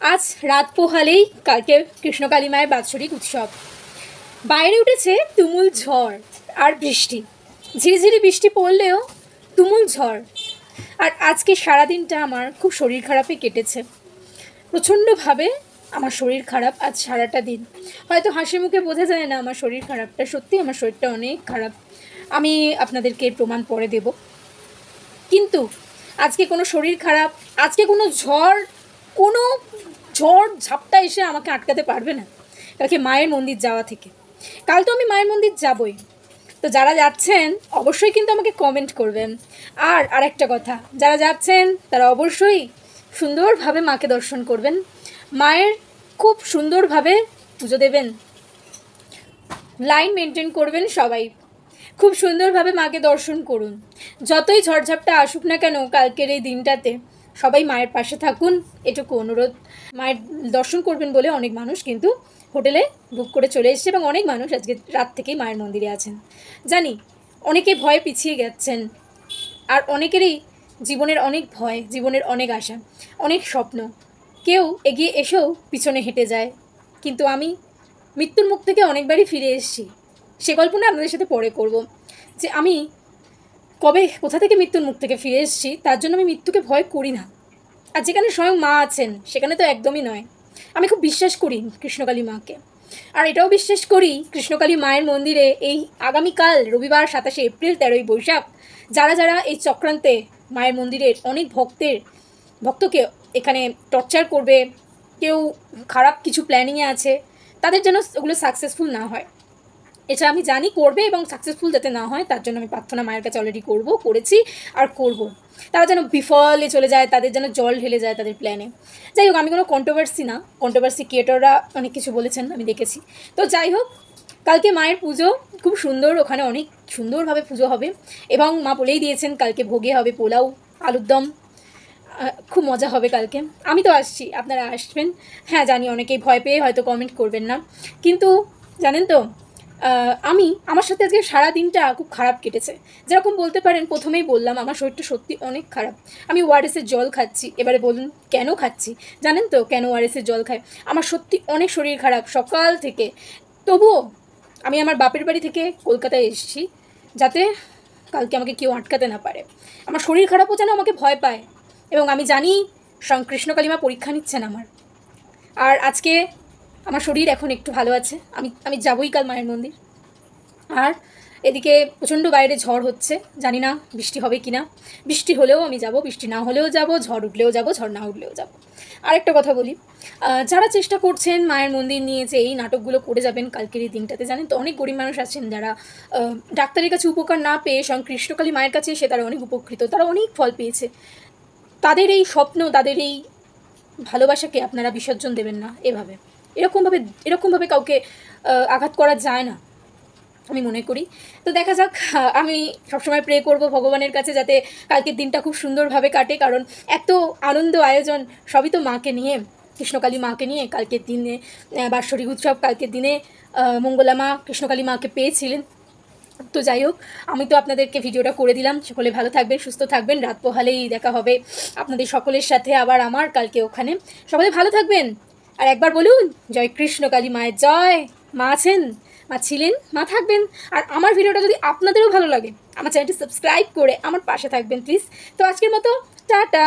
আজ রাত পোহালেই কালকে কৃষ্ণকালী মায়ের বাৎসরিক উৎসব। বাইরে উঠেছে তুমুল ঝড় আর বৃষ্টি, ঝিরিঝিরি বৃষ্টি পড়লেও তুমুল ঝড়। আর আজকে সারাদিনটা আমার খুব শরীর খারাপে কেটেছে, প্রচণ্ডভাবে আমার শরীর খারাপ আজ সারাটা দিন। হয়তো হাসি মুখে বোঝা যায় না আমার শরীর খারাপটা, সত্যি আমার শরীরটা অনেক খারাপ। আমি আপনাদেরকে প্রমাণ পরে দেব। কিন্তু আজকে কোনো শরীর খারাপ, আজকে কোনো ঝড় ঝাপটা এসে আমাকে আটকাতে পারবে না কালকে মায়ের মন্দির যাওয়া থেকে। কাল তো আমি মায়ের মন্দির যাবই, তো যারা যাচ্ছেন অবশ্যই কিন্তু আমাকে কমেন্ট করবেন। আর আরেকটা কথা, যারা যাচ্ছেন তারা অবশ্যই সুন্দরভাবে মাকে দর্শন করবেন, মায়ের খুব সুন্দরভাবে পুজো দেবেন, লাইন মেনটেন করবেন, সবাই খুব সুন্দরভাবে মাকে দর্শন করুন। যতই ঝড়ঝাপটা আসুক না কেন কালকের এই দিনটাতে সবাই মায়ের পাশে থাকুন, এটুকু অনুরোধ। মায়ের দর্শন করবেন বলে অনেক মানুষ কিন্তু হোটেলে বুক করে চলে এসেছে এবং অনেক মানুষ আজকে রাত থেকেই মায়ের মন্দিরে আছেন। জানি অনেকে ভয়ে পিছিয়ে গেছেন, আর অনেকেরই জীবনের অনেক ভয়, জীবনের অনেক আশা, অনেক স্বপ্ন, কেউ এগিয়ে এসেও পিছনে হেঁটে যায়। কিন্তু আমি মৃত্যুর মুখ থেকে অনেকবারই ফিরে এসেছি, সে গল্পটা আপনাদের সাথে পরে করব, যে আমি কবে কোথা থেকে মৃত্যুর মুখ থেকে ফিরে এসেছি। তার জন্য আমি মৃত্যুকে ভয় করি না। আর যেখানে স্বয়ং মা আছেন সেখানে তো একদমই নয়। আমি খুব বিশ্বাস করি কৃষ্ণকালী মাকে, আর এটাও বিশ্বাস করি কৃষ্ণকালী মায়ের মন্দিরে এই আগামীকাল রবিবার 27শে এপ্রিল 13ই বৈশাখ যারা যারা এই চক্রান্তে মায়ের মন্দিরের অনেক ভক্তকে এখানে টর্চার করবে, কেউ খারাপ কিছু প্ল্যানিংয়ে আছে, তাদের যেন ওগুলো সাকসেসফুল না হয়, এটা আমি জানি করবে, এবং সাকসেসফুল যাতে না হয় তার জন্য আমি প্রার্থনা মায়ের কাছে অলরেডি করেছি আর করব। তারা যেন বিফলে চলে যায়, তাদের যেন জল ঢেলে যায় তাদের প্ল্যানে। যাই হোক, আমি কোনো কন্ট্রোভার্সি ক্রিয়েটররা অনেক কিছু বলেছেন, আমি দেখেছি। তো যাই হোক, কালকে মায়ের পুজো খুব সুন্দর, ওখানে অনেক সুন্দরভাবে পুজো হবে, এবং মা বলেই দিয়েছেন কালকে ভোগে হবে পোলাও, আলুর দম, খুব মজা হবে কালকে। আমি তো আসছি, আপনারা আসবেন। হ্যাঁ জানি অনেকেই ভয় পেয়ে হয়তো কমেন্ট করবেন না, কিন্তু জানেন তো আমার সাথে আজকে সারা দিনটা খুব খারাপ কেটেছে। যেরকম বলতে পারেন, প্রথমেই বললাম আমার শরীরটা সত্যি অনেক খারাপ। আমি ওআরএসের জল খাচ্ছি, এবারে বলুন কেন খাচ্ছি, জানেন তো কেন ওআরএসের জল খাই? আমার সত্যি অনেক শরীর খারাপ সকাল থেকে। তবুও আমি আমার বাপের বাড়ি থেকে কলকাতায় এসেছি যাতে কালকে আমাকে কেউ আটকাতে না পারে। আমার শরীর খারাপও যেন আমাকে ভয় পায়, এবং আমি জানি স্বয়ং কৃষ্ণকালী মা পরীক্ষা নিচ্ছেন আমার। আর আজকে আমার শরীর এখন একটু ভালো আছে, আমি যাবই কাল মায়ের মন্দির। আর এদিকে প্রচণ্ড বাইরে ঝড় হচ্ছে, জানি না বৃষ্টি হবে কি না। বৃষ্টি হলেও আমি যাব, বৃষ্টি না হলেও যাব, ঝড় উঠলেও যাব, ঝড় না উঠলেও যাব। আরেকটা কথা বলি, যারা চেষ্টা করছেন মায়ের মন্দির নিয়ে যে এই নাটকগুলো করে যাবেন কালকের এই দিনটাতে, জানেন তো অনেক গরিব মানুষ আছেন যারা ডাক্তারের কাছে উপকার না পেয়ে স্বয়ং কৃষ্ণকালী মায়ের কাছে এসে তারা অনেক উপকৃত, তারা অনেক ফল পেয়েছে। তাদের এই স্বপ্ন, তাদের এই ভালোবাসাকে আপনারা বিসর্জন দেবেন না এভাবে। এরকমভাবে কাউকে আঘাত করা যায় না আমি মনে করি। তো দেখা যাক, আমি সবসময় প্রে করব ভগবানের কাছে যাতে কালকের দিনটা খুব সুন্দরভাবে কাটে, কারণ এত আনন্দ আয়োজন সবই তো মাকে নিয়ে, কৃষ্ণকালী মাকে নিয়ে। কালকের দিনে বাৎসরিক উৎসব, কালকের দিনে মঙ্গলা মা কৃষ্ণকালী মাকে পেয়েছিলেন। তো যাই হোক, আমি তো আপনাদেরকে ভিডিওটা করে দিলাম। সকলে ভালো থাকবেন, সুস্থ থাকবেন, রাত পোহালেই দেখা হবে আপনাদের সকলের সাথে আবার আমার কালকে ওখানে। সকলে ভালো থাকবেন, আর একবার বলুন জয় কৃষ্ণকালী মায়ের জয়। মা আছেন, মা ছিলেন, মা থাকবেন। আর আমার ভিডিওটা যদি আপনাদেরও ভালো লাগে, আমার চ্যানেলটি সাবস্ক্রাইব করে আমার পাশে থাকবেন প্লিজ। তো আজকের মতো টাটা।